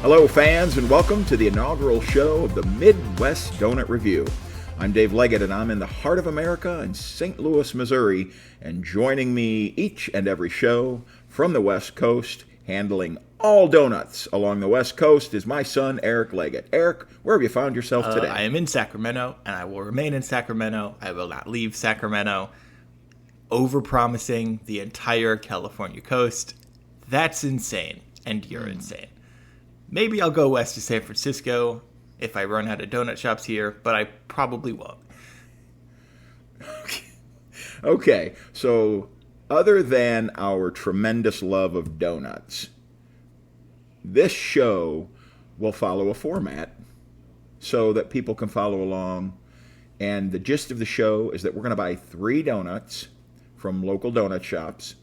Hello, fans, and welcome to the inaugural show of the Midwest Donut Review. I'm Dave Leggett, and I'm in the heart of America in St. Louis, Missouri, and joining me each and every show from the West Coast, handling all donuts along the West Coast, is my son, Eric Leggett. Eric, where have you found yourself today? I am in Sacramento, and I will remain in Sacramento. I will not leave Sacramento. Overpromising the entire California coast. That's insane, and you're insane. Maybe I'll go west to San Francisco if I run out of donut shops here, but I probably won't. Okay, so other than our tremendous love of donuts, this show will follow a format so that people can follow along. And the gist of the show is that we're going to buy 3 donuts from local donut shops.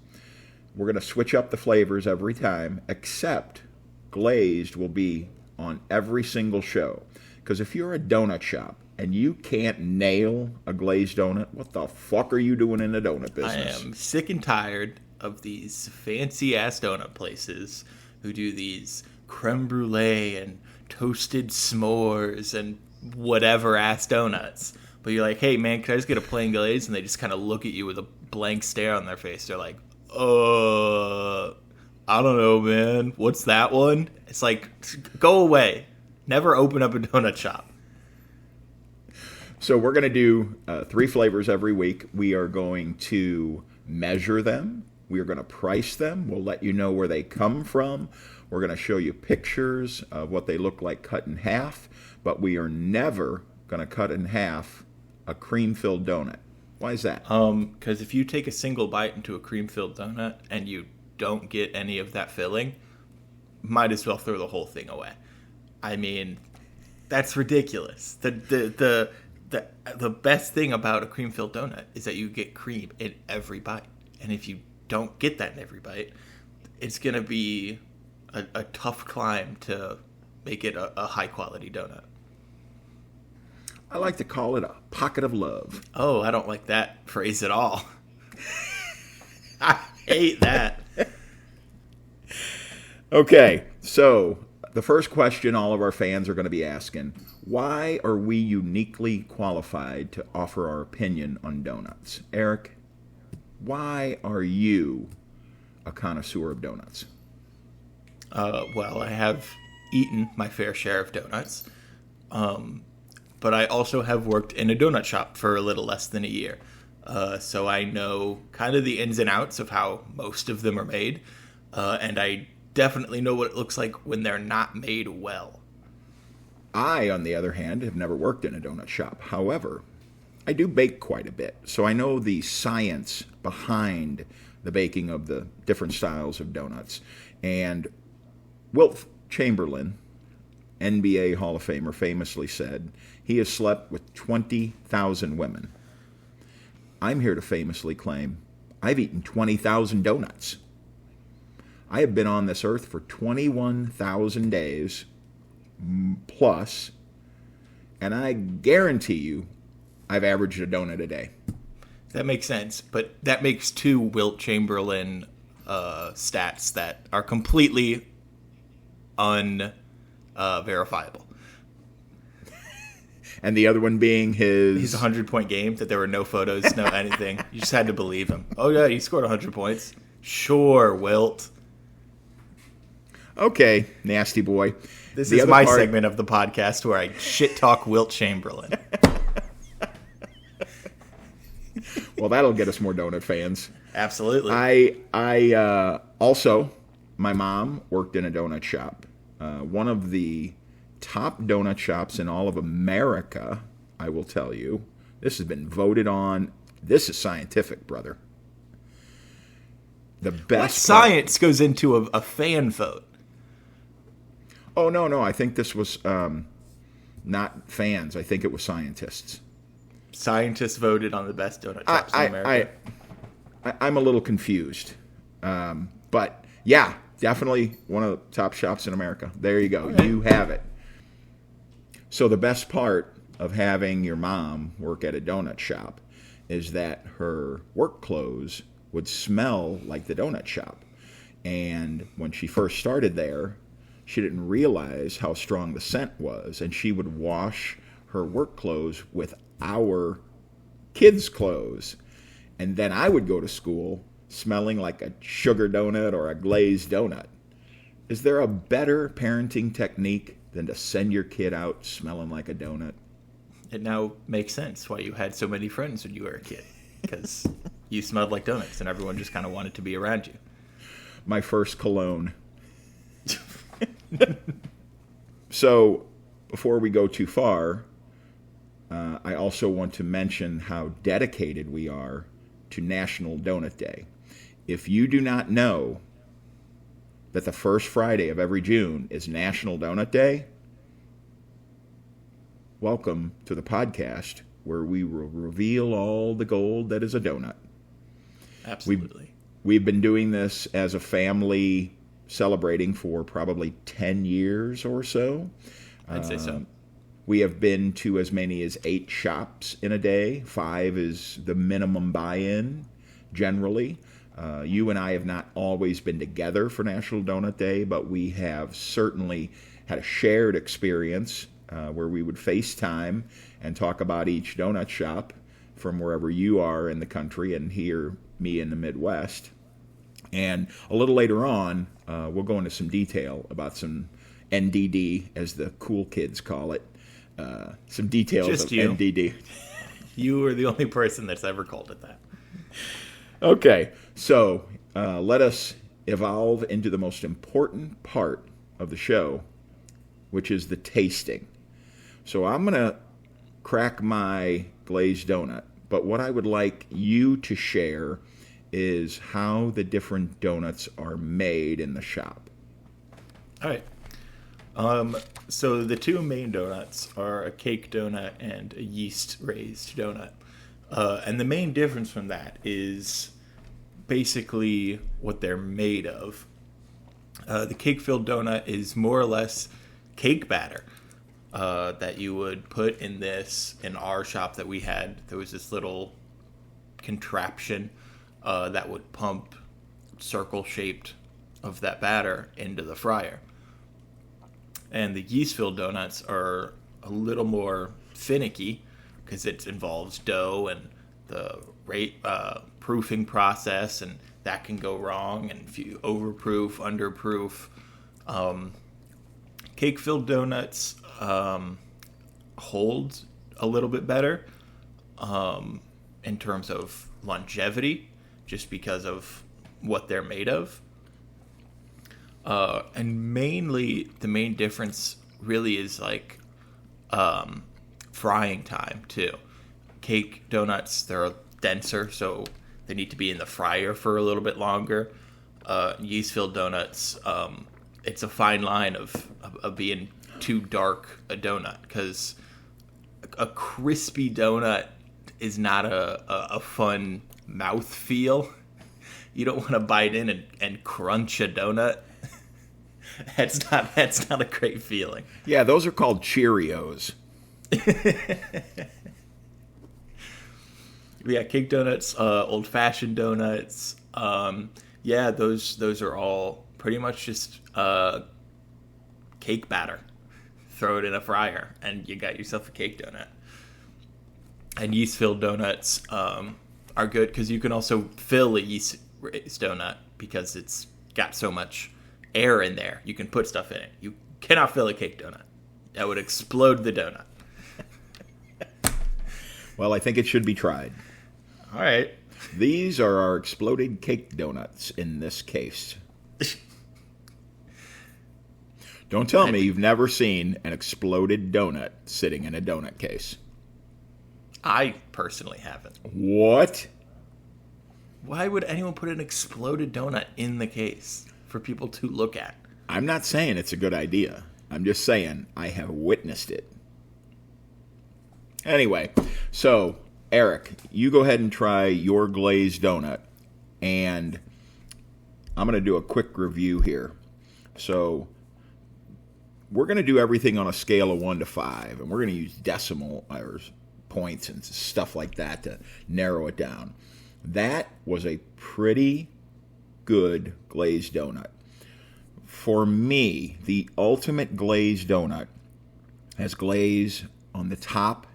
We're going to switch up the flavors every time, except glazed will be on every single show. Because if you're a donut shop and you can't nail a glazed donut, what the fuck are you doing in the donut business? I am sick and tired of these fancy-ass donut places who do these creme brulee and toasted s'mores and whatever-ass donuts. But you're like, hey, man, can I just get a plain glaze? And they just kind of look at you with a blank stare on their face. They're like, I don't know, man. What's that one? It's like, go away. Never open up a donut shop. So we're going to do 3 flavors every week. We are going to measure them. We are going to price them. We'll let you know where they come from. We're going to show you pictures of what they look like cut in half. But we are never going to cut in half a cream-filled donut. Why is that? Because if you take a single bite into a cream-filled donut and you don't get any of that filling, might as well throw the whole thing away. I mean, that's ridiculous. The best thing about a cream-filled donut is that you get cream in every bite. And if you don't get that in every bite, it's going to be a tough climb to make it a high-quality donut. I like to call it a pocket of love. Oh, I don't like that phrase at all. I hate that. Okay, so the first question all of our fans are going to be asking, why are we uniquely qualified to offer our opinion on donuts? Eric, why are you a connoisseur of donuts? Well, I have eaten my fair share of donuts, but I also have worked in a donut shop for a little less than a year. So I know kind of the ins and outs of how most of them are made, and I definitely know what it looks like when they're not made well. I, on the other hand, have never worked in a donut shop. However, I do bake quite a bit, so I know the science behind the baking of the different styles of donuts. And Wilt Chamberlain, NBA Hall of Famer, famously said he has slept with 20,000 women. I'm here to famously claim I've eaten 20,000 donuts. I have been on this earth for 21,000 days plus, and I guarantee you I've averaged a donut a day. That makes sense, but that makes 2 Wilt Chamberlain stats that are completely unverifiable. And the other one being his 100-point game, that there were no photos, no anything. You just had to believe him. Oh, yeah, he scored 100 points. Sure, Wilt. Okay, nasty boy. This is my segment of the podcast where I shit-talk Wilt Chamberlain. Well, that'll get us more donut fans. Absolutely. I also, my mom worked in a donut shop. One of the top donut shops in all of America, I will tell you. This has been voted on. This is scientific, brother. The best What science goes into a fan vote? Oh, no. I think this was not fans. I think it was scientists. Scientists voted on the best donut shops in America. I'm a little confused. But, yeah, definitely one of the top shops in America. There you go. Okay. You have it. So the best part of having your mom work at a donut shop is that her work clothes would smell like the donut shop. And when she first started there, she didn't realize how strong the scent was, and she would wash her work clothes with our kids' clothes. And then I would go to school smelling like a sugar donut or a glazed donut. Is there a better parenting technique than to send your kid out smelling like a donut? It now makes sense why you had so many friends when you were a kid. Because you smelled like donuts and everyone just kind of wanted to be around you. My first cologne. So, before we go too far, I also want to mention how dedicated we are to National Donut Day. If you do not know that the first Friday of every June is National Donut Day, welcome to the podcast where we will reveal all the gold that is a donut. Absolutely. We've been doing this as a family, celebrating for probably 10 years or so. I'd say so. We have been to as many as 8 shops in a day. 5 is the minimum buy-in, generally. You and I have not always been together for National Donut Day, but we have certainly had a shared experience where we would FaceTime and talk about each donut shop from wherever you are in the country and here, me in the Midwest. And a little later on, we'll go into some detail about some NDD, as the cool kids call it. Some details Just of you. NDD. You were the only person that's ever called it that. Okay, so let us evolve into the most important part of the show, which is the tasting. So I'm going to crack my glazed donut, but what I would like you to share is how the different donuts are made in the shop. All right. So the 2 main donuts are a cake donut and a yeast-raised donut. And the main difference from that is basically what they're made of. The cake-filled donut is more or less cake batter that you would put in our shop that we had. There was this little contraption that would pump circle-shaped of that batter into the fryer. And the yeast-filled donuts are a little more finicky because it involves dough and the proofing process, and that can go wrong. And if you overproof, underproof, cake-filled donuts hold a little bit better in terms of longevity, just because of what they're made of. And mainly, the main difference really is like frying time too. Cake donuts, they're denser, so they need to be in the fryer for a little bit longer. Yeast-filled donuts, it's a fine line of being too dark a donut, because a crispy donut is not a fun mouth feel. You don't want to bite in and crunch a donut. That's not a great feeling. Yeah, those are called Cheerios. Yeah, cake donuts, old-fashioned donuts. Yeah, those are all pretty much just cake batter. Throw it in a fryer, and you got yourself a cake donut. And yeast-filled donuts are good because you can also fill a yeast-raised donut because it's got so much air in there. You can put stuff in it. You cannot fill a cake donut. That would explode the donut. Well, I think it should be tried. All right. These are our exploded cake donuts in this case. Don't tell me you've never seen an exploded donut sitting in a donut case. I personally haven't. What? Why would anyone put an exploded donut in the case for people to look at? I'm not saying it's a good idea. I'm just saying I have witnessed it. Anyway, so Eric, you go ahead and try your glazed donut, and I'm going to do a quick review here. So we're going to do everything on a scale of 1 to 5, and we're going to use decimal or points and stuff like that to narrow it down. That was a pretty good glazed donut. For me, the ultimate glazed donut has glaze on the top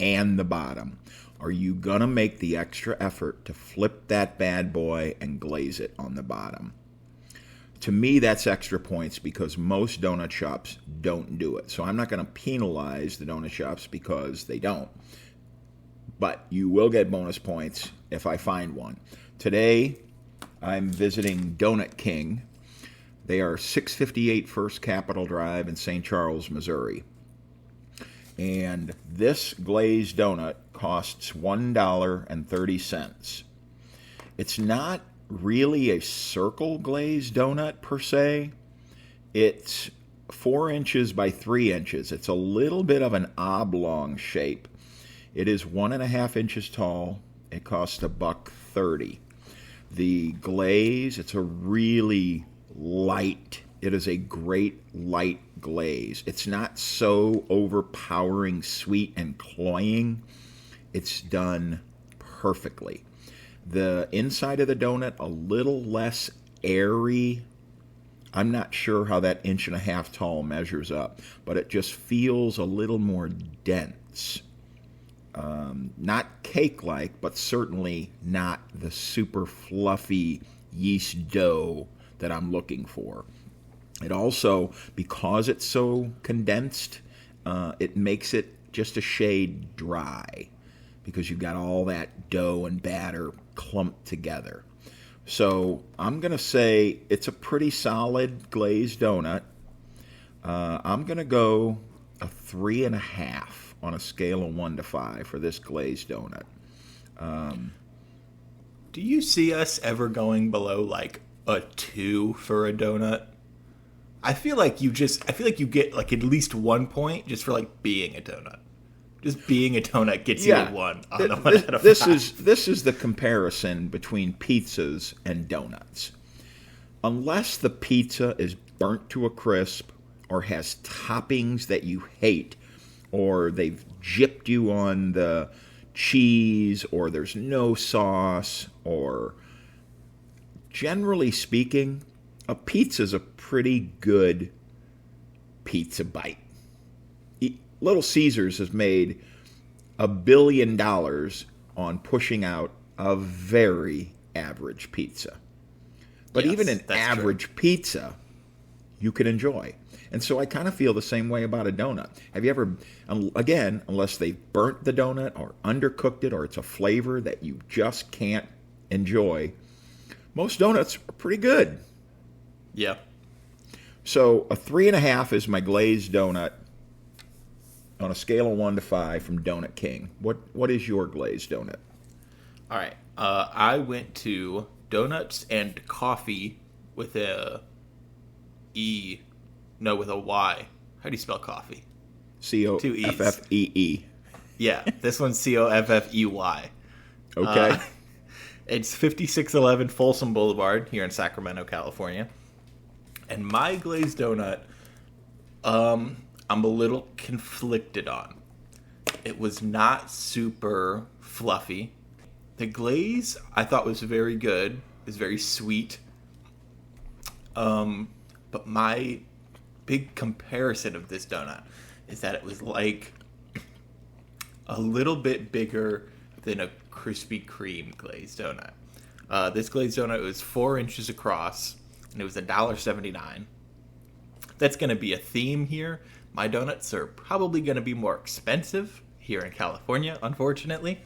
and the bottom. Are you going to make the extra effort to flip that bad boy and glaze it on the bottom? To me, that's extra points because most donut shops don't do it. So I'm not going to penalize the donut shops because they don't. But you will get bonus points if I find one. Today, I'm visiting Donut King. They are 658 First Capitol Drive in St. Charles, Missouri. And this glazed donut costs $1.30. It's not really a circle glazed donut per se. It's 4 inches by 3 inches. It's a little bit of an oblong shape. It is 1.5 inches tall. It costs $1.30. The glaze, it's a really light. It is a great light glaze. It's not so overpowering sweet and cloying. It's done perfectly. The inside of the donut, a little less airy. I'm not sure how that 1.5 inch tall measures up, but it just feels a little more dense. Not cake-like, but certainly not the super fluffy yeast dough that I'm looking for. It also, because it's so condensed, it makes it just a shade dry because you've got all that dough and batter clumped together. So I'm going to say it's a pretty solid glazed donut. I'm going to go a 3.5 on a scale of 1 to 5 for this glazed donut. Do you see us ever going below like a 2 for a donut? I feel like you get like at least 1 point just for like being a donut. Just being a donut gets you a 1 on a 1 out of 5. This is the comparison between pizzas and donuts. Unless the pizza is burnt to a crisp or has toppings that you hate, or they've gypped you on the cheese, or there's no sauce, or generally speaking, a pizza's a pretty good pizza bite. Little Caesars has made $1 billion on pushing out a very average pizza. But even an average pizza, you can enjoy. And so I kind of feel the same way about a donut. Have you ever, again, unless they burnt the donut or undercooked it or it's a flavor that you just can't enjoy, most donuts are pretty good. Yeah. So a 3.5 is my glazed donut on a scale of 1 to 5 from Donut King. What is your glazed donut? All right. I went to Donuts and Coffee with a Y. How do you spell coffee? Coffee. Yeah, this one's Coffey. Okay. It's 5611 Folsom Boulevard here in Sacramento, California. And my glazed donut, I'm a little conflicted on. It was not super fluffy. The glaze I thought was very good. It was very sweet. But my big comparison of this donut is that it was like a little bit bigger than a Krispy Kreme glazed donut. This glazed donut was 4 inches across, and it was $1.79. That's going to be a theme here. My donuts are probably going to be more expensive here in California, unfortunately.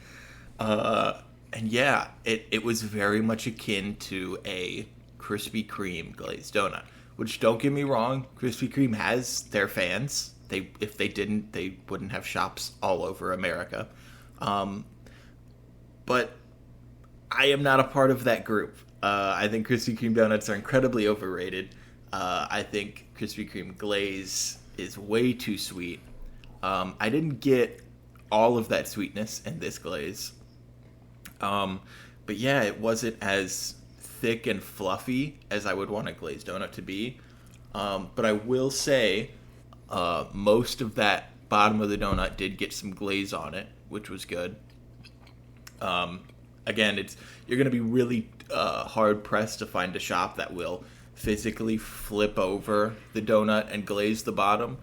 And yeah, it was very much akin to a Krispy Kreme glazed donut. Which, don't get me wrong, Krispy Kreme has their fans. If they didn't, they wouldn't have shops all over America. But I am not a part of that group. I think Krispy Kreme donuts are incredibly overrated. I think Krispy Kreme glaze is way too sweet. I didn't get all of that sweetness in this glaze. But yeah, it wasn't as thick and fluffy as I would want a glazed donut to be. But I will say most of that bottom of the donut did get some glaze on it, which was good. Again, you're going to be really hard pressed to find a shop that will physically flip over the donut and glaze the bottom.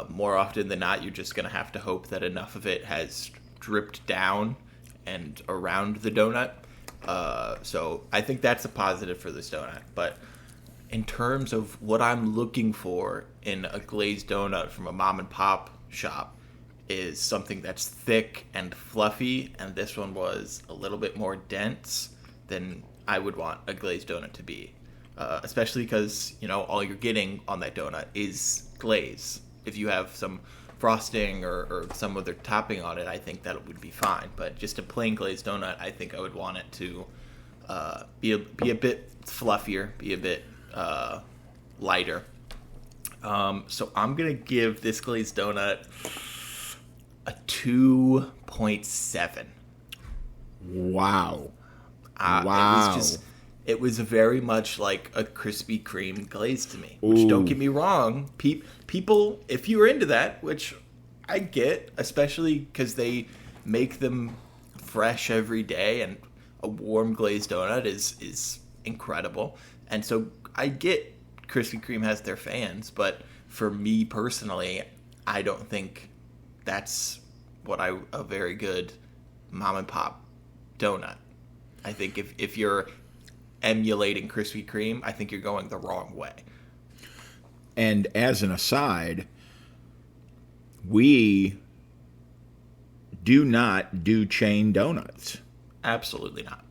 More often than not, you're just going to have to hope that enough of it has dripped down and around the donut. So I think that's a positive for this donut. But in terms of what I'm looking for in a glazed donut from a mom and pop shop is something that's thick and fluffy, and this one was a little bit more dense than I would want a glazed donut to be. Especially because, all you're getting on that donut is glaze. If you have some frosting or some other topping on it, I think that would be fine. But just a plain glazed donut, I think I would want it to be a bit fluffier, be a bit lighter. So I'm going to give this glazed donut a 2.7. Wow. Wow. It was very much like a Krispy Kreme glaze to me. Which, don't get me wrong, people, if you're into that, which I get, especially because they make them fresh every day, and a warm glazed donut is incredible. And so I get Krispy Kreme has their fans, but for me personally, I don't think that's a very good mom and pop donut. I think if you're emulating Krispy Kreme, I think you're going the wrong way. And as an aside, we do not do chain donuts. Absolutely not.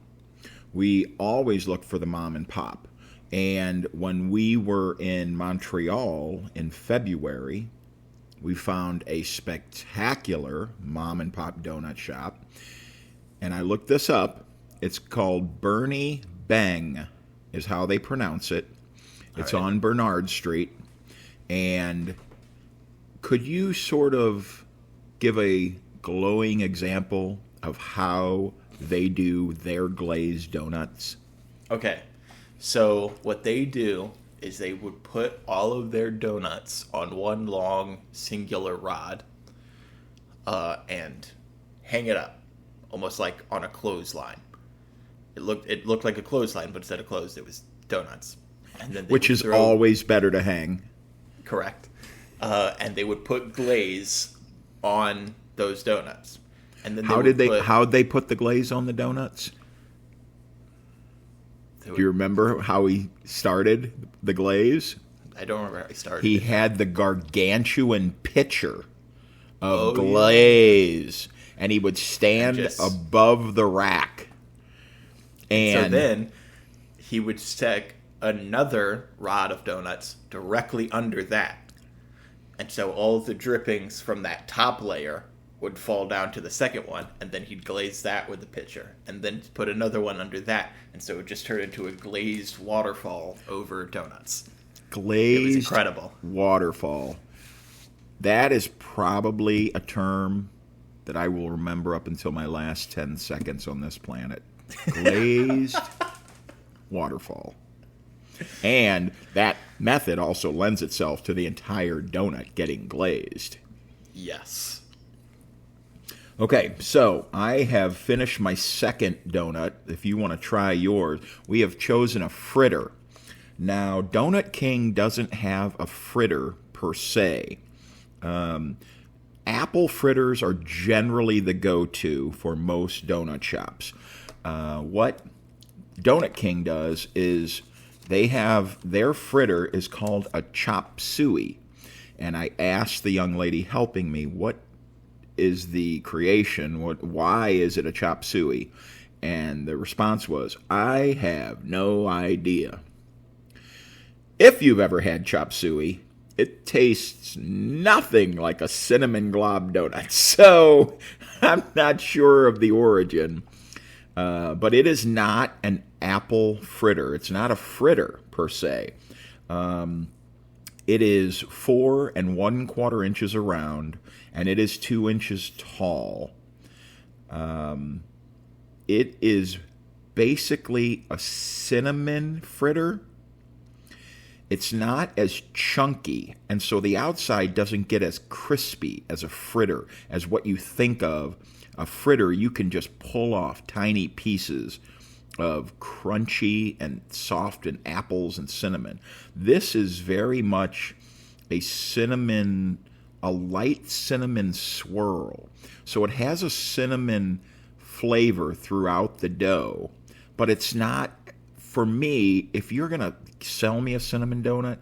We always look for the mom and pop. And when we were in Montreal in February, we found a spectacular mom and pop donut shop. And I looked this up. It's called Bernie Bang is how they pronounce it. It's right on Bernard Street. And could you sort of give a glowing example of how they do their glazed donuts? Okay. So what they do is they would put all of their donuts on one long singular rod and hang it up, almost like on a clothesline. It looked like a clothesline, but instead of closed, it was donuts. And then which is always better to hang. Correct. And they would put glaze on those donuts. And then how'd they put the glaze on the donuts? Do you remember how he started the glaze? I don't remember how he started. He had the gargantuan pitcher of glaze, and he would stand above the rack. And so then he would stick another rod of donuts directly under that. And so all the drippings from that top layer would fall down to the second one, and then he'd glaze that with the pitcher, and then put another one under that, and so it would just turn into a glazed waterfall over donuts. Glazed, it was incredible. Waterfall. That is probably a term that I will remember up until my last 10 seconds on this planet. Glazed waterfall. And that method also lends itself to the entire donut getting glazed. Yes. Okay, so I have finished my second donut. If you want to try yours, we have chosen a fritter. Now, Donut King doesn't have a fritter per se. Apple fritters are generally the go-to for most donut shops. What Donut King does is they have their fritter is called a chop suey. And I asked the young lady helping me, what is the creation? Why is it a chop suey? And the response was, I have no idea. If you've ever had chop suey, it tastes nothing like a cinnamon glob donut. So I'm not sure of the origin. But it is not an apple fritter. It's not a fritter per se. It is 4 1/4 inches around, and it is 2 inches tall. It is basically a cinnamon fritter. It's not as chunky, and so the outside doesn't get as crispy as a fritter, as what you think of. A fritter, you can just pull off tiny pieces of crunchy and soft and apples and cinnamon. This is very much a light cinnamon swirl. So it has a cinnamon flavor throughout the dough, but it's not, for me, if you're going to sell me a cinnamon donut,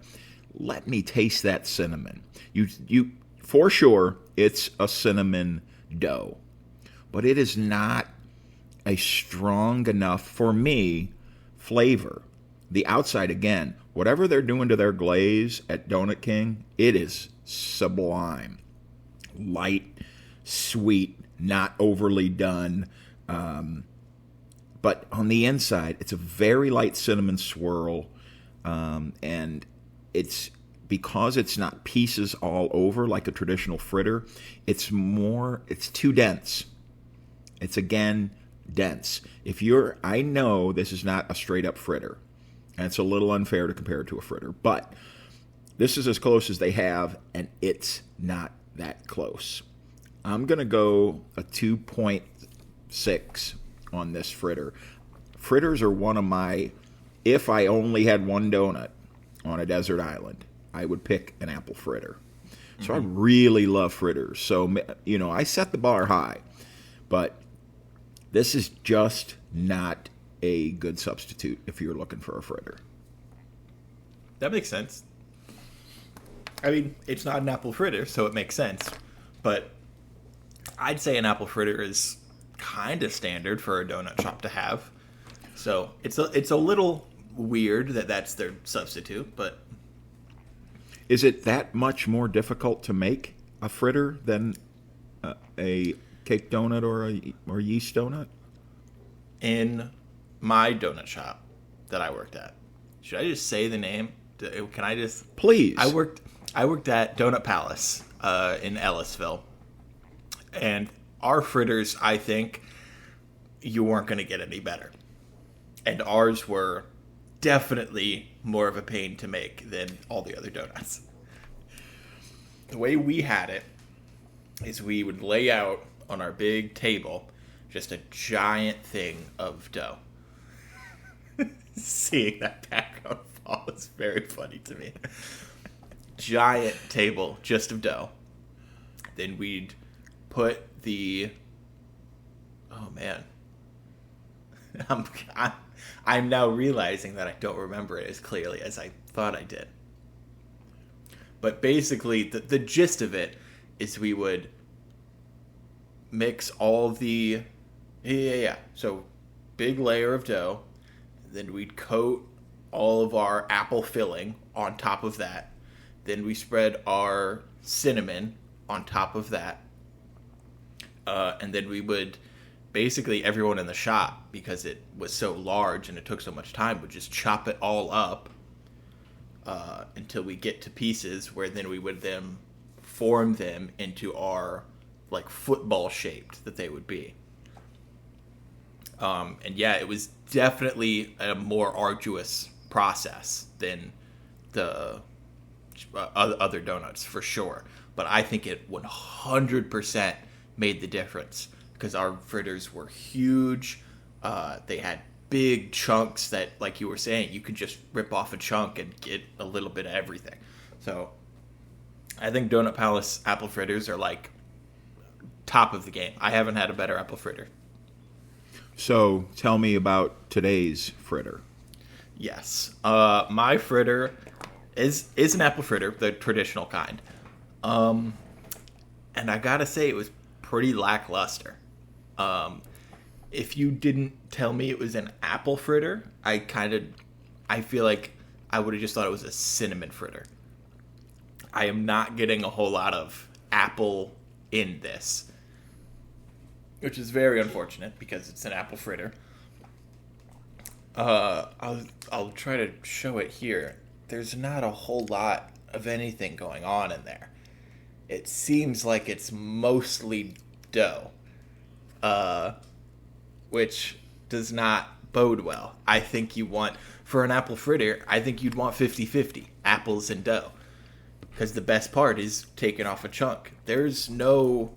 let me taste that cinnamon. You for sure, it's a cinnamon dough, but it is not a strong enough, for me, flavor. The outside, again, whatever they're doing to their glaze at Donut King, it is sublime. Light, sweet, not overly done. But on the inside, it's a very light cinnamon swirl. And it's because it's not pieces all over like a traditional fritter, it's too dense. It's, again, dense. I know this is not a straight up fritter, and it's a little unfair to compare it to a fritter, but this is as close as they have, and it's not that close. I'm going to go a 2.6 on this fritter. Fritters are one of my, if I only had one donut on a desert island, I would pick an apple fritter. So I really love fritters. So, I set the bar high, but this is just not a good substitute if you're looking for a fritter. That makes sense. I mean, it's not an apple fritter, so it makes sense. But I'd say an apple fritter is kind of standard for a donut shop to have. So it's a little weird that that's their substitute, but... Is it that much more difficult to make a fritter than a cake donut or a yeast donut? In my donut shop that I worked at, should I just say the name? Can I just... Please. I worked at Donut Palace in Ellisville, and our fritters, I think, you weren't going to get any better. And ours were definitely more of a pain to make than all the other donuts. The way we had it is we would lay out on our big table just a giant thing of dough. Seeing that background fall is very funny to me. Giant table just of dough. Then we'd put the... Oh, man. I'm now realizing that I don't remember it as clearly as I thought I did. But basically, the gist of it is we would mix all the... Yeah. So, big layer of dough. Then we'd coat all of our apple filling on top of that. Then we spread our cinnamon on top of that. And then we would... Basically, everyone in the shop, because it was so large and it took so much time, would just chop it all up until we get to pieces where then we would then form them into our, like, football shaped that they would be. And yeah, it was definitely a more arduous process than the other donuts, for sure. But I think it 100% made the difference. Because our fritters were huge. They had big chunks that, like you were saying, you could just rip off a chunk and get a little bit of everything. So I think Donut Palace apple fritters are like top of the game. I haven't had a better apple fritter. So tell me about today's fritter. Yes. My fritter is an apple fritter, the traditional kind. And I gotta say, it was pretty lackluster. If you didn't tell me it was an apple fritter, I feel like I would have just thought it was a cinnamon fritter. I am not getting a whole lot of apple in this, which is very unfortunate because it's an apple fritter. I'll try to show it here. There's not a whole lot of anything going on in there. It seems like it's mostly dough. Which does not bode well. I think for an apple fritter, I think you'd want 50-50, apples and dough. Because the best part is taking off a chunk. There's no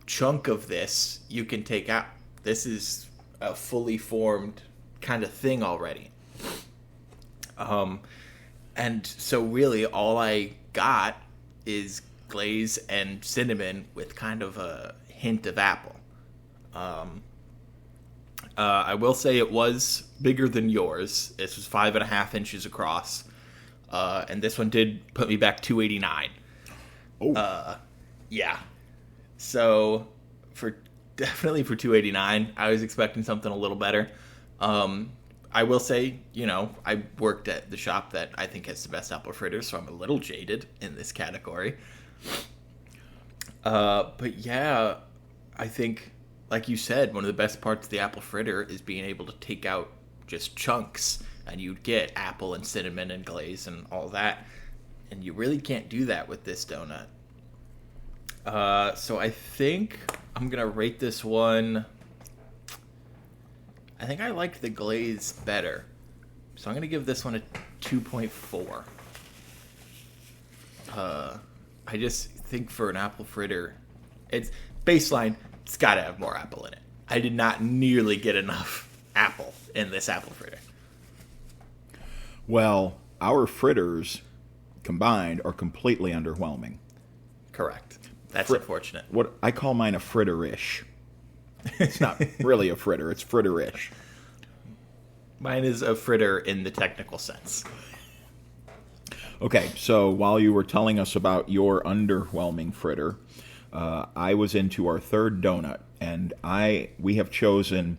chunk of this you can take out. This is a fully formed kind of thing already. And so really all I got is glaze and cinnamon with kind of a hint of apple. I will say it was bigger than yours. This was 5.5 inches across. And this one did put me back 289. Oh. Yeah. So definitely for 289, I was expecting something a little better. I will say, I worked at the shop that I think has the best apple fritters, so I'm a little jaded in this category. But yeah, I think, like you said, one of the best parts of the apple fritter is being able to take out just chunks, and you'd get apple and cinnamon and glaze and all that. And you really can't do that with this donut. So I think I'm going to rate this one. I think I liked the glaze better. So I'm going to give this one a 2.4. I just think for an apple fritter, it's baseline, it's got to have more apple in it. I did not nearly get enough apple in this apple fritter. Well, our fritters combined are completely underwhelming. Correct. That's unfortunate. What I call mine a fritter-ish. It's not really a fritter, it's fritter-ish. Mine is a fritter in the technical sense. Okay, so while you were telling us about your underwhelming fritter, I was into our third donut, and we have chosen,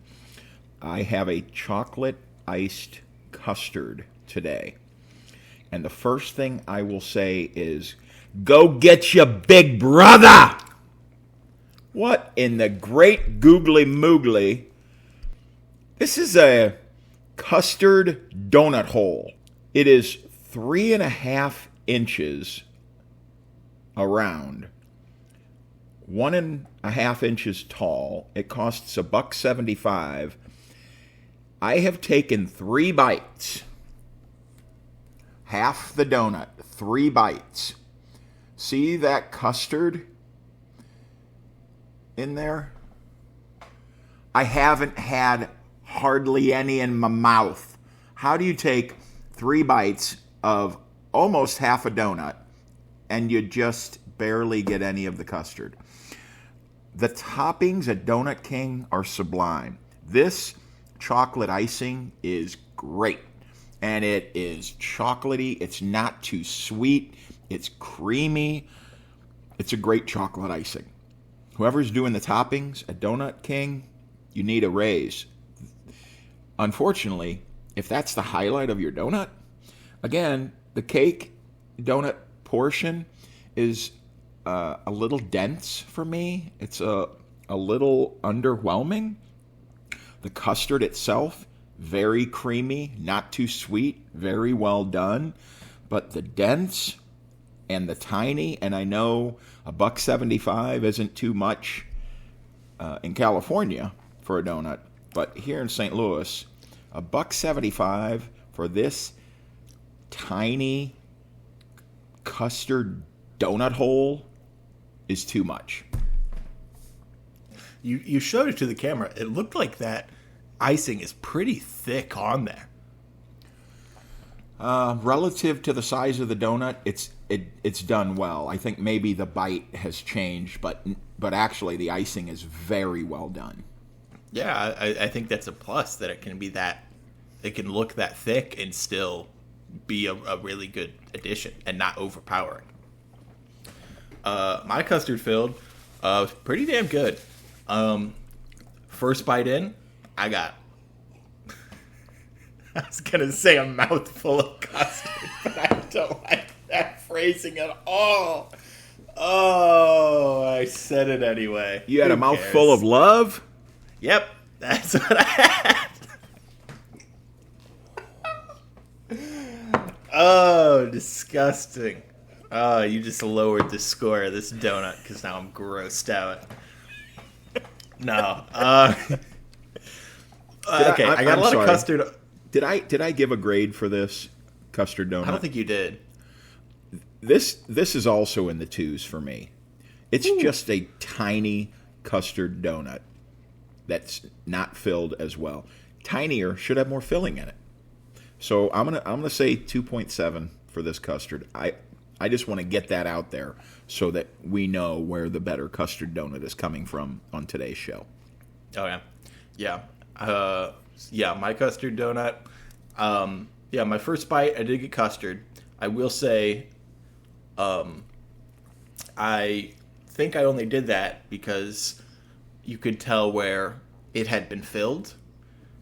I have a chocolate iced custard today. And the first thing I will say is, go get your big brother! What in the great googly moogly? This is a custard donut hole. It is 3.5 inches around, 1.5 inches tall. It costs $1.75. I have taken 3 bites. Half the donut, 3 bites. See that custard in there? I haven't had hardly any in my mouth. How do you take 3 bites of almost half a donut and you just barely get any of the custard? The toppings at Donut King are sublime. This chocolate icing is great. And it is chocolatey. It's not too sweet. It's creamy. It's a great chocolate icing. Whoever's doing the toppings at Donut King, you need a raise. Unfortunately, if that's the highlight of your donut, again, the cake donut portion is a little dense for me. It's a little underwhelming. The custard itself, very creamy, not too sweet, very well done. But the dense and the tiny, and I know $1.75 isn't too much in California for a donut, but here in St. Louis, $1.75 for this tiny custard donut hole is too much. You showed it to the camera. It looked like that icing is pretty thick on there. Relative to the size of the donut, it's done well. I think maybe the bite has changed, but actually the icing is very well done. Yeah, I think that's a plus, that it can look that thick and still be a really good addition and not overpowering. My custard filled was pretty damn good. First bite in, I got, I was going to say a mouthful of custard, but I don't like that phrasing at all. Oh, I said it anyway. You had a mouthful of love? Yep, that's what I had. Oh, disgusting. Oh, you just lowered the score of this donut because now I'm grossed out. No. Okay, I got a lot of custard. Did I give a grade for this custard donut? I don't think you did. This is also in the 2s for me. It's just a tiny custard donut. that's not filled as well. Tinier should have more filling in it. So I'm gonna say 2.7 for this custard. I just want to get that out there so that we know where the better custard donut is coming from on today's show. Oh yeah. My custard donut. My first bite I did get custard. I will say, I think I only did that because you could tell where it had been filled,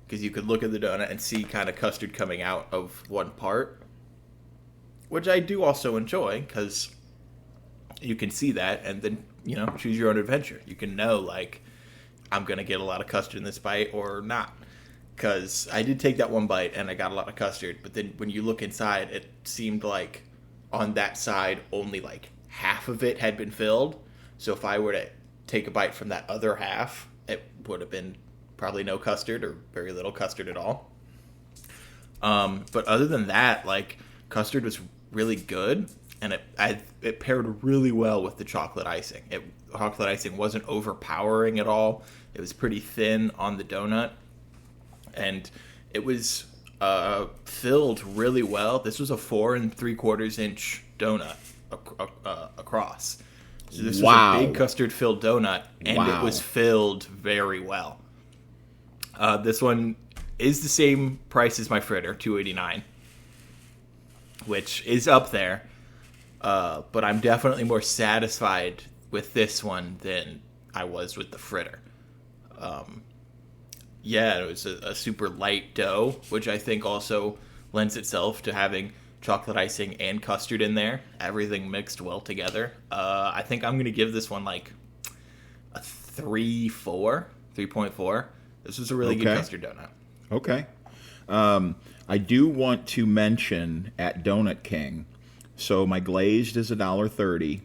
because you could look at the donut and see kind of custard coming out of one part, which I do also enjoy because you can see that and then, choose your own adventure. You can know, like, I'm going to get a lot of custard in this bite or not. Because I did take that one bite and I got a lot of custard, but then when you look inside, it seemed like on that side only like half of it had been filled. So if I were to take a bite from that other half, it would have been probably no custard or very little custard at all. But other than that, like, custard was really good, and it paired really well with the chocolate icing. Chocolate icing wasn't overpowering at all. It was pretty thin on the donut, and it was filled really well. This was a 4 3/4 inch donut across. So this was a big custard filled donut, and it was filled very well. This one is the same price as my fritter, $2.89, which is up there. But I'm definitely more satisfied with this one than I was with the fritter. It was a super light dough, which I think also lends itself to having chocolate icing and custard in there. Everything mixed well together. I think I'm going to give this one like a 3.4. This was a really good custard donut. Okay. I do want to mention at Donut King, so my glazed is $1.30,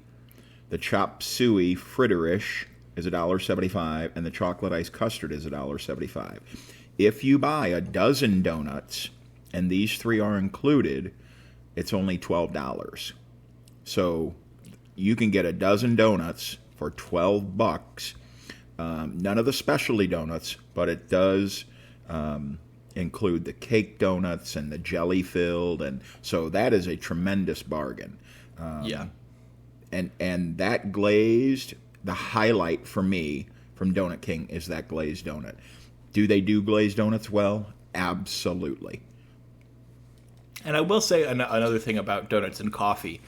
the chop suey fritterish is $1.75, and the chocolate ice custard is $1.75. If you buy a dozen donuts, and these three are included, it's only $12. So you can get a dozen donuts for $12. None of the specialty donuts, but it does include the cake donuts and the jelly filled, and so that is a tremendous bargain. And that glazed, the highlight for me from Donut King is that glazed donut. Do they do glazed donuts well? Absolutely. And I will say another thing about Donuts and Coffee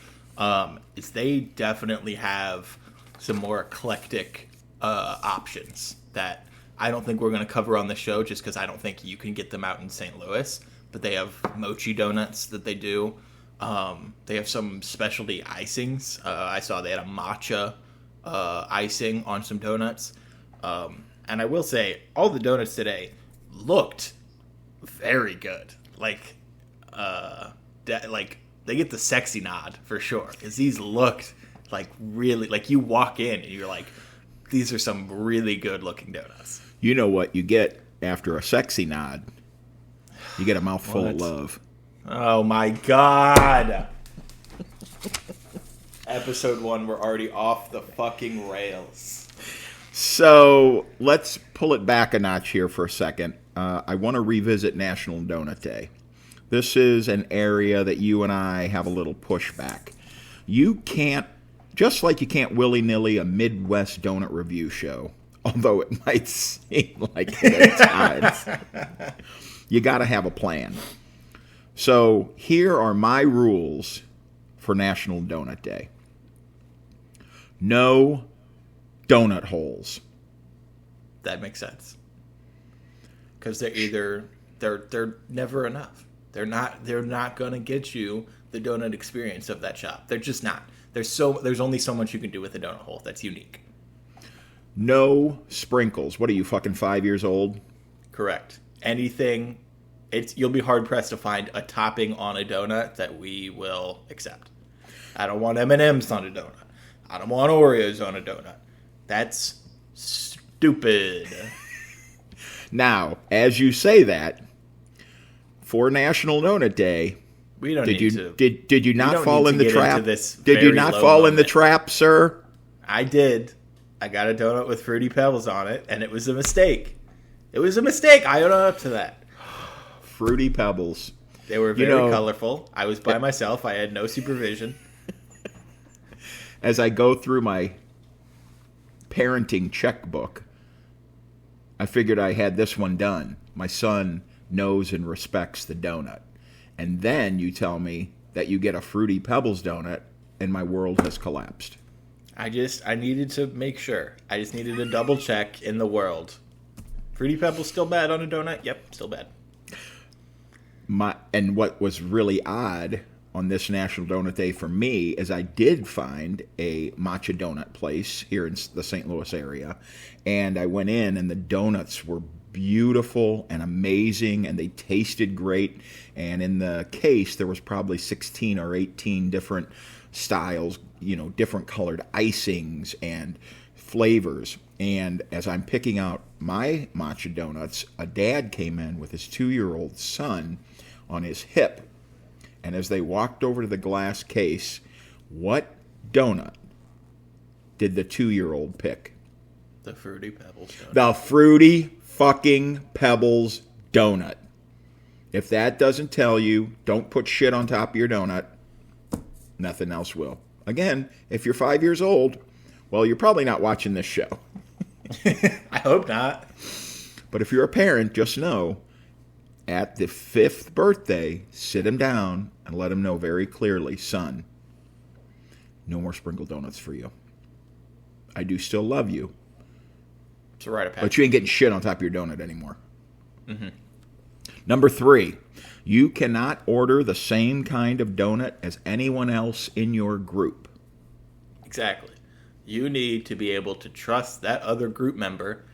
is they definitely have some more eclectic options that I don't think we're going to cover on the show, just because I don't think you can get them out in St. Louis. But they have mochi donuts that they do. They have some specialty icings. I saw they had a matcha icing on some donuts. And I will say, all the donuts today looked very good. Like they get the sexy nod for sure, because these looked like really, like, you walk in and you're like, these are some really good looking donuts. You know what you get after a sexy nod? You get a mouthful of love. Oh my God. Episode 1, we're already off the fucking rails. So let's pull it back a notch here for a second. I want to revisit National Donut Day. This is an area that you and I have a little pushback. You can't, just like you can't willy-nilly a Midwest donut review show, although it might seem like it at times. You got to have a plan. So here are my rules for National Donut Day. No donut holes. That makes sense. Because they're never enough. They're not going to get you the donut experience of that shop. They're just not. There's only so much you can do with a donut hole that's unique. No sprinkles. What are you, fucking 5 years old? Correct. Anything, you'll be hard pressed to find a topping on a donut that we will accept. I don't want M&Ms on a donut. I don't want Oreos on a donut. That's stupid. Now, as you say that, for National Donut Day, we don't need to. Did you not fall in the trap? Did you not fall in the trap, sir? I did. I got a donut with Fruity Pebbles on it, and it was a mistake. It was a mistake. I own up to that. Fruity Pebbles. They were very colorful. I was by myself. I had no supervision. As I go through my parenting checkbook, I figured I had this one done. My son knows and respects the donut. And then you tell me that you get a Fruity Pebbles donut, and my world has collapsed. I needed to make sure. I just needed a double check in the world. Fruity Pebbles still bad on a donut? Yep, still bad. And what was really odd on this National Donut Day for me is I did find a matcha donut place here in the St. Louis area, and I went in, and the donuts were beautiful and amazing, and they tasted great. And in the case, there was probably 16 or 18 different styles, different colored icings and flavors. And as I'm picking out my matcha donuts, a dad came in with his 2-year-old son on his hip. And as they walked over to the glass case, what donut did the 2-year-old pick? The Fruity Pebbles donut. The Fruity fucking Pebbles donut. If that doesn't tell you, don't put shit on top of your donut, nothing else will. Again, if you're 5 years old, well, you're probably not watching this show. I hope not. But if you're a parent, just know, at the 5th birthday, sit him down and let him know very clearly, son, no more sprinkle donuts for you. I do still love you. It's a rite of passage. But you ain't getting shit on top of your donut anymore. Mm-hmm. Number 3, you cannot order the same kind of donut as anyone else in your group. Exactly. You need to be able to trust that other group member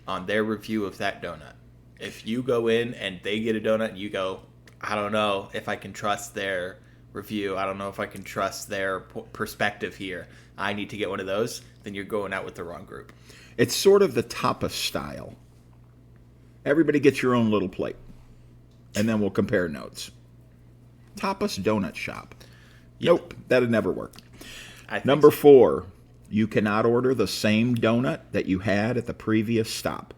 on their review of that donut. If you go in and they get a donut and you go, I don't know if I can trust their review. I don't know if I can trust their perspective here. I need to get one of those. Then you're going out with the wrong group. It's sort of the tapas style. Everybody gets your own little plate. And then we'll compare notes. Tapas donut shop. Yep. Nope, that'd never work. Number 4, you cannot order the same donut that you had at the previous stop.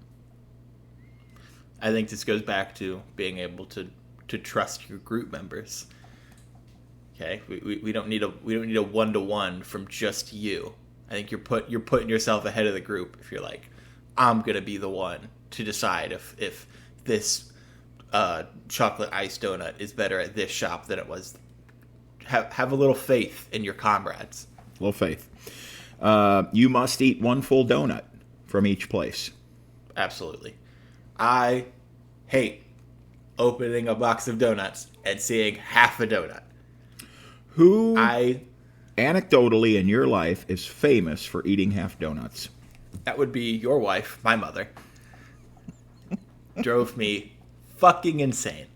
I think this goes back to being able to trust your group members. Okay, we don't need a 1-to-1 from just you. I think you're putting yourself ahead of the group if you're like, I'm gonna be the one to decide if this chocolate ice donut is better at this shop than it was. Have a little faith in your comrades. A little faith. You must eat one full donut from each place. Absolutely. I hate opening a box of donuts and seeing half a donut. Who, anecdotally in your life, is famous for eating half donuts? That would be your wife, my mother. Drove me fucking insane.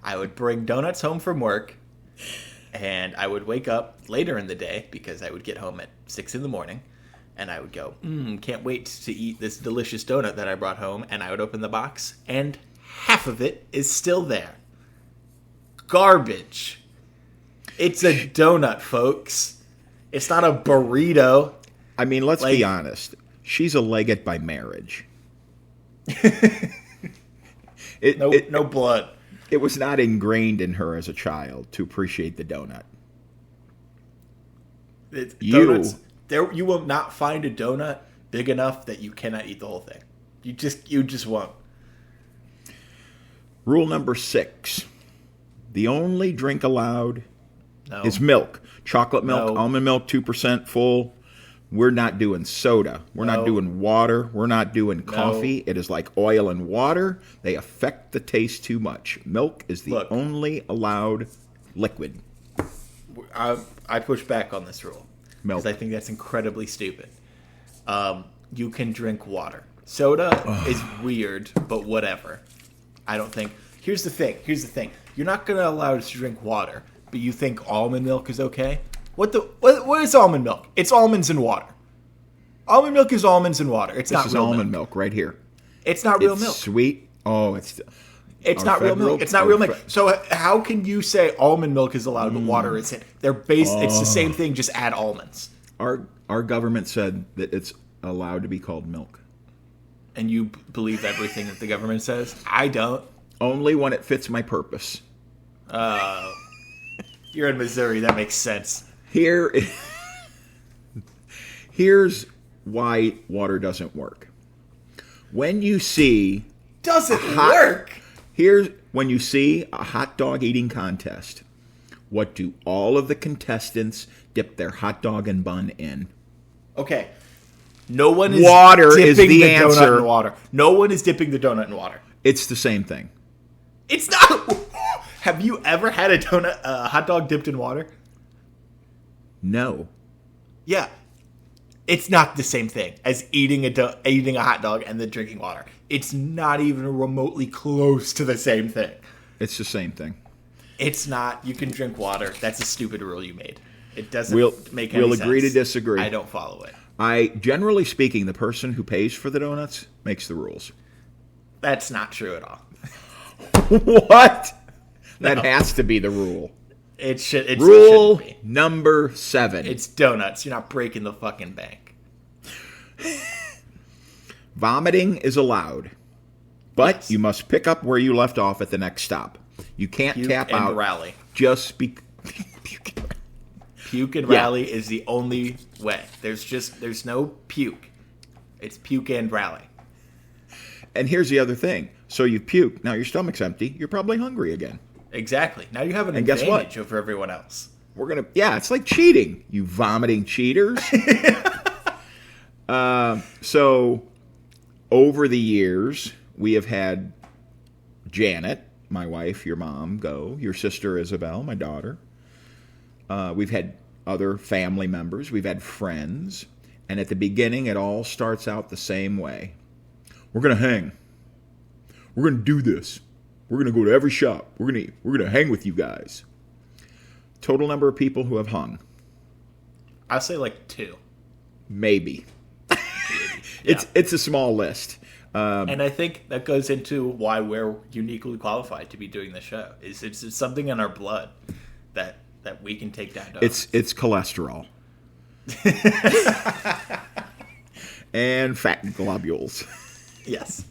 I would bring donuts home from work, and I would wake up later in the day because I would get home at 6 in the morning. And I would go, can't wait to eat this delicious donut that I brought home. And I would open the box, and half of it is still there. Garbage. It's a donut, folks. It's not a burrito. I mean, let's be honest. She's a Leggett by marriage. No blood. It was not ingrained in her as a child to appreciate the donut. Donuts... You will not find a donut big enough that you cannot eat the whole thing. You just won't. Rule number 6. The only drink allowed is milk. Chocolate milk, almond milk, 2% full. We're not doing soda. We're not doing water. We're not doing coffee. It is like oil and water. They affect the taste too much. Milk is the only allowed liquid. I push back on this rule. Milk. Because I think that's incredibly stupid. You can drink water. Soda is weird, but whatever. I don't think... Here's the thing. You're not going to allow us to drink water, but you think almond milk is okay? What is almond milk? It's almonds and water. Almond milk is almonds and water. It's not real milk. This is almond milk right here. It's not real milk. It's sweet. Oh, it's not real milk. It's not real milk. So how can you say almond milk is allowed, but water isn't? It's the same thing. Just add almonds. Our government said that it's allowed to be called milk. and you believe everything that the government says. I don't. Only when it fits my purpose. You're in Missouri. That makes sense. Here's why water doesn't work. When you see when you see a hot dog eating contest, what do all of the contestants dip their hot dog and bun in? Okay. No one is water dipping is the the answer. Donut in water. No one is dipping the donut in water. It's the same thing. It's not. Have you ever had a hot dog dipped in water? No. Yeah. It's not the same thing as eating a hot dog and then drinking water. It's not even remotely close to the same thing. It's the same thing. It's not. You can drink water. That's a stupid rule you made. It doesn't make any sense. We'll agree to disagree. I don't follow it. Generally speaking, the person who pays for the donuts makes the rules. That's not true at all. What? No. That has to be the rule. It shouldn't be. Number 7. It's donuts. You're not breaking the fucking bank. Vomiting is allowed, but yes. You must pick up where you left off at the next stop. You can't puke tap and out. Rally. Just puke and rally is the only way. There's no puke. It's puke and rally. And here's the other thing. So you puke. Now your stomach's empty. You're probably hungry again. Exactly. Now you have an advantage guess what? Over everyone else. It's like cheating. You vomiting cheaters. So over the years, we have had Janet, my wife, your mom, go. Your sister Isabel, my daughter. We've had other family members. We've had friends. And at the beginning, it all starts out the same way. We're going to hang. We're going to do this. We're going to go to every shop. We're going to hang with you guys. Total number of people who have hung. I'll say like 2. Maybe. Yeah. It's a small list. And I think that goes into why we're uniquely qualified to be doing the show. It's something in our blood that we can take down donuts. It's cholesterol. And fat globules. Yes.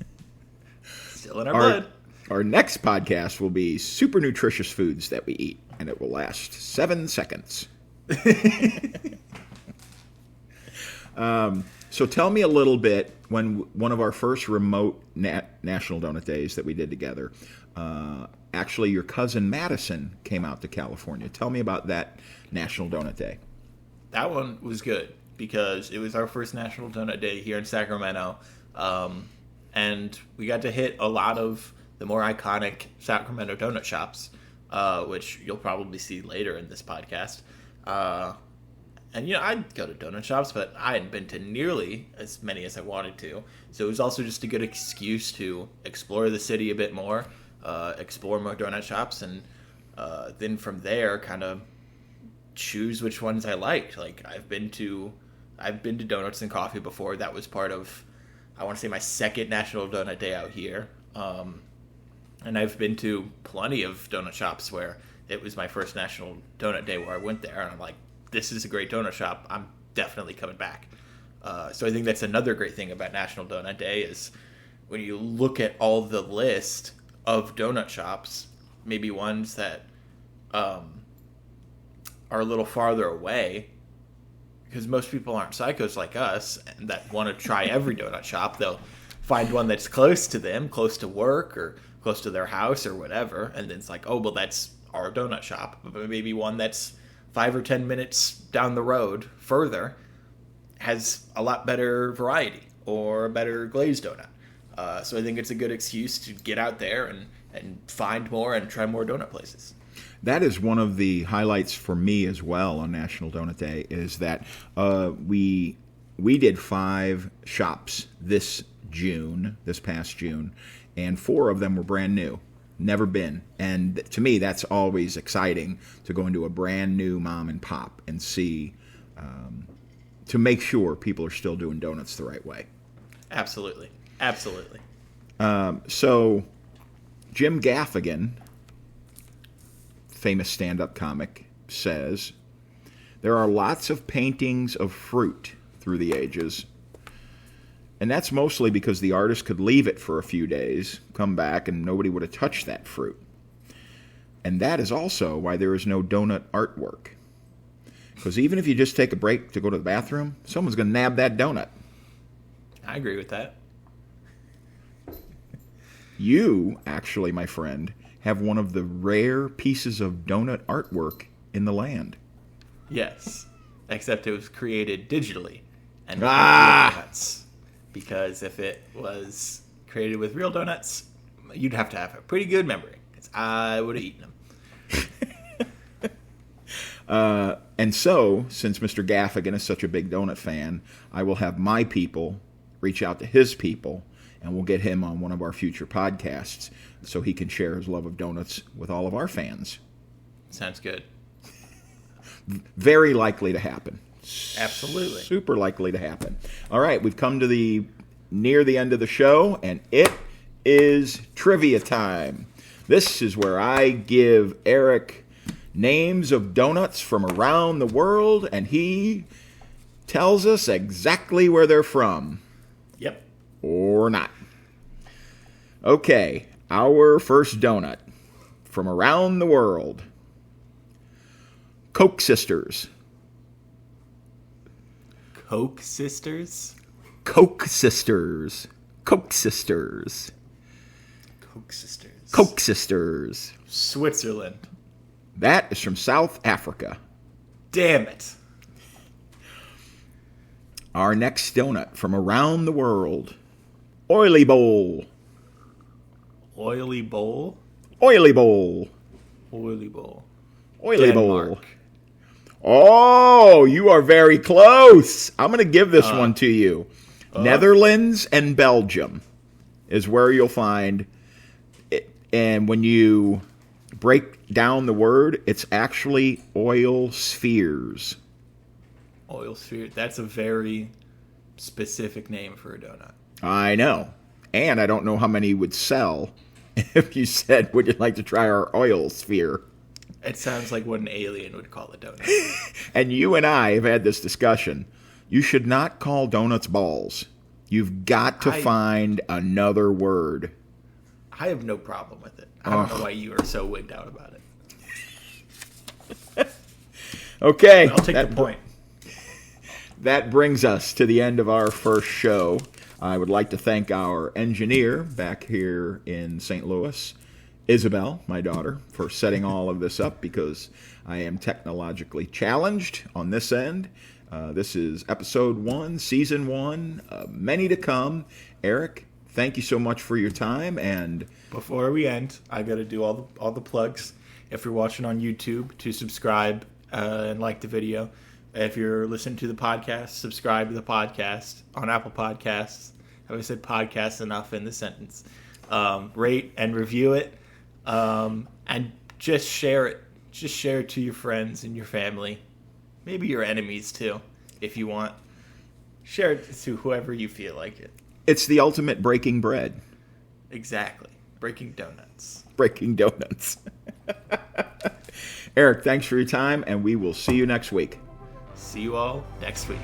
Still in our blood. Our next podcast will be super nutritious foods that we eat, and it will last 7 seconds. So tell me a little bit, when one of our first remote National Donut Days that we did together, actually your cousin Madison came out to California. Tell me about that National Donut Day. That one was good because it was our first National Donut Day here in Sacramento, and we got to hit a lot of the more iconic Sacramento donut shops, which you'll probably see later in this podcast. And, I'd go to donut shops, but I hadn't been to nearly as many as I wanted to. So it was also just a good excuse to explore the city a bit more, explore more donut shops, and then from there kind of choose which ones I liked. Like, I've been to Donuts and Coffee before. That was part of, I want to say, my second National Donut Day out here. And I've been to plenty of donut shops where it was my first National Donut Day where I went there, and I'm like, this is a great donut shop. I'm definitely coming back. So I think that's another great thing about National Donut Day is when you look at all the list of donut shops, maybe ones that are a little farther away, because most people aren't psychos like us and that want to try every donut shop. They'll find one that's close to them, close to work or close to their house or whatever, and then it's like, oh, well, that's our donut shop. But maybe one that's 5 or 10 minutes down the road further has a lot better variety or a better glazed donut. So I think it's a good excuse to get out there and find more and try more donut places. That is one of the highlights for me as well on National Donut Day, is that we did 5 shops this past June, and 4 of them were brand new. Never been. And to me, that's always exciting to go into a brand new mom and pop and see, to make sure people are still doing donuts the right way. Absolutely. Absolutely. So Jim Gaffigan, famous stand-up comic, says, there are lots of paintings of fruit through the ages. And that's mostly because the artist could leave it for a few days, come back, and nobody would have touched that fruit. And that is also why there is no donut artwork. Because even if you just take a break to go to the bathroom, someone's going to nab that donut. I agree with that. You, actually, my friend, have one of the rare pieces of donut artwork in the land. Yes, except it was created digitally and with real donuts. Because if it was created with real donuts, you'd have to have a pretty good memory. Because I would have eaten them. And so, since Mr. Gaffigan is such a big donut fan, I will have my people reach out to his people, and we'll get him on one of our future podcasts so he can share his love of donuts with all of our fans. Sounds good. Very likely to happen. Absolutely. Super likely to happen. All right, we've come to near the end of the show, and it is trivia time. This is where I give Eric names of donuts from around the world, and he tells us exactly where they're from. Yep. Or not. Okay, our first donut from around the world. Koch sisters. Koch sisters? Koch sisters. Koch sisters. Koch sisters. Koch sisters. Switzerland. That is from South Africa. Damn it. Our next donut from around the world. Oily bowl. Oily bowl? Oily bowl. Oily bowl. Oily Denmark. bowl. Oh, you are very close. I'm going to give this one to you. Netherlands and Belgium is where you'll find it. And when you break down the word, it's actually oil spheres. Oil sphere. That's a very specific name for a donut. I know. And I don't know how many would sell if you said, would you like to try our oil sphere? It sounds like what an alien would call a donut. And you and I have had this discussion. You should not call donuts balls. You've got to find another word. I have no problem with it. I don't know why you are so wigged out about it. Okay. I'll take the point. That brings us to the end of our first show. I would like to thank our engineer back here in St. Louis, Isabel, my daughter, for setting all of this up because I am technologically challenged on this end. This is episode 1, season 1, many to come. Eric, thank you so much for your time. And before we end, I got to do all the plugs. If you're watching on YouTube, to subscribe and like the video. If you're listening to the podcast, subscribe to the podcast on Apple Podcasts. Have I said podcast enough in the sentence? Rate and review it. And just share it. Just share it to your friends and your family. Maybe your enemies, too, if you want. Share it to whoever you feel like it. It's the ultimate breaking bread. Exactly. Breaking donuts. Breaking donuts. Eric, thanks for your time, and we will see you next week. See you all next week.